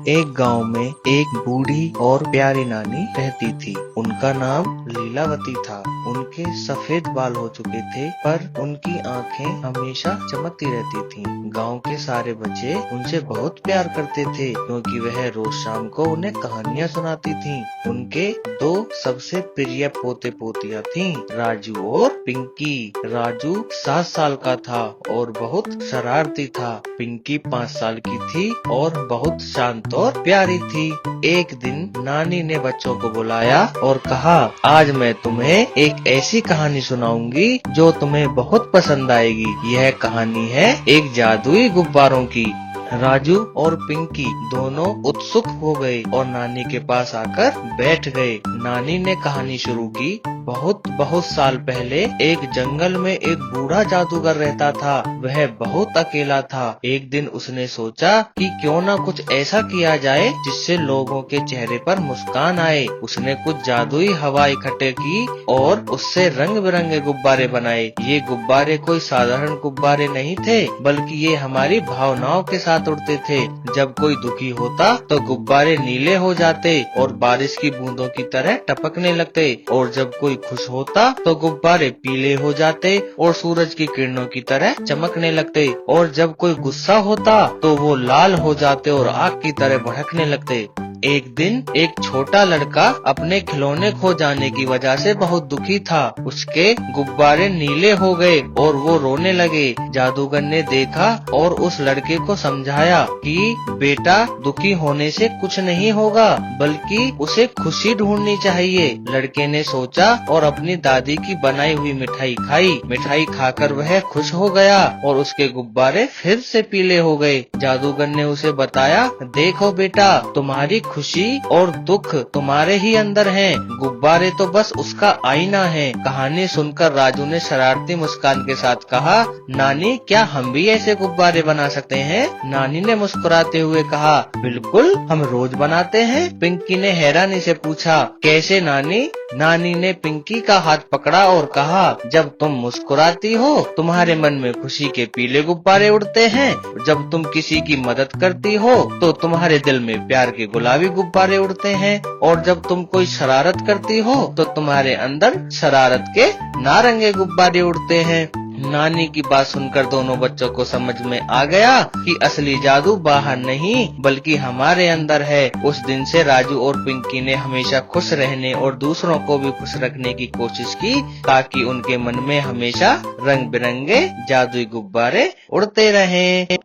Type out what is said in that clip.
एक गांव में एक बूढ़ी और प्यारी नानी रहती थी। उनका नाम लीलावती था। उनके सफेद बाल हो चुके थे, पर उनकी आंखें हमेशा चमकती रहती थीं। गांव के सारे बच्चे उनसे बहुत प्यार करते थे, क्योंकि वह रोज शाम को उन्हें कहानियां सुनाती थीं। उनके दो सबसे प्रिय पोते पोतियां थीं, राजू और पिंकी। राजू 7 साल का था और बहुत शरारती था। पिंकी 5 साल की थी और बहुत शांत और प्यारी थी। एक दिन नानी ने बच्चों को बुलाया और कहा, आज मैं तुम्हें एक ऐसी कहानी सुनाऊंगी जो तुम्हें बहुत पसंद आएगी। यह कहानी है एक जादुई गुब्बारों की। राजू और पिंकी दोनों उत्सुक हो गए और नानी के पास आकर बैठ गए। नानी ने कहानी शुरू की। बहुत बहुत साल पहले एक जंगल में एक बूढ़ा जादूगर रहता था। वह बहुत अकेला था। एक दिन उसने सोचा कि क्यों न कुछ ऐसा किया जाए जिससे लोगों के चेहरे पर मुस्कान आए। उसने कुछ जादुई हवा इकट्ठे की और उससे रंग बिरंगे गुब्बारे बनाए। ये गुब्बारे कोई साधारण गुब्बारे नहीं थे, बल्कि ये हमारी भावनाओं के साथ उड़ते थे। जब कोई दुखी होता तो गुब्बारे नीले हो जाते और बारिश की बूंदों की तरह टपकने लगते, और जब कोई खुश होता तो गुब्बारे पीले हो जाते और सूरज की किरणों की तरह चमकने लगते, और जब कोई गुस्सा होता तो वो लाल हो जाते और आग की तरह भड़कने लगते। एक दिन एक छोटा लड़का अपने खिलौने खो जाने की वजह से बहुत दुखी था। उसके गुब्बारे नीले हो गए और वो रोने लगे। जादूगर ने देखा और उस लड़के को समझाया कि बेटा, दुखी होने से कुछ नहीं होगा, बल्कि उसे खुशी ढूंढनी चाहिए। लड़के ने सोचा और अपनी दादी की बनाई हुई मिठाई खाई। मिठाई खाकर वह खुश हो गया और उसके गुब्बारे फिर से पीले हो गए। जादूगर ने उसे बताया, देखो बेटा, तुम्हारी खुशी और दुख तुम्हारे ही अंदर हैं। गुब्बारे तो बस उसका आईना है। कहानी सुनकर राजू ने शरारती मुस्कान के साथ कहा, नानी, क्या हम भी ऐसे गुब्बारे बना सकते हैं? नानी ने मुस्कुराते हुए कहा, बिल्कुल, हम रोज बनाते हैं। पिंकी ने हैरानी से पूछा, कैसे नानी? नानी ने पिंकी का हाथ पकड़ा और कहा, जब तुम मुस्कुराती हो तुम्हारे मन में खुशी के पीले गुब्बारे उड़ते हैं। जब तुम किसी की मदद करती हो तो तुम्हारे दिल में प्यार के गुलाबी गुब्बारे उड़ते हैं, और जब तुम कोई शरारत करती हो तो तुम्हारे अंदर शरारत के नारंगी गुब्बारे उड़ते हैं। नानी की बात सुनकर दोनों बच्चों को समझ में आ गया कि असली जादू बाहर नहीं बल्कि हमारे अंदर है। उस दिन से राजू और पिंकी ने हमेशा खुश रहने और दूसरों को भी खुश रखने की कोशिश की, ताकि उनके मन में हमेशा रंग बिरंगे जादुई गुब्बारे उड़ते रहें।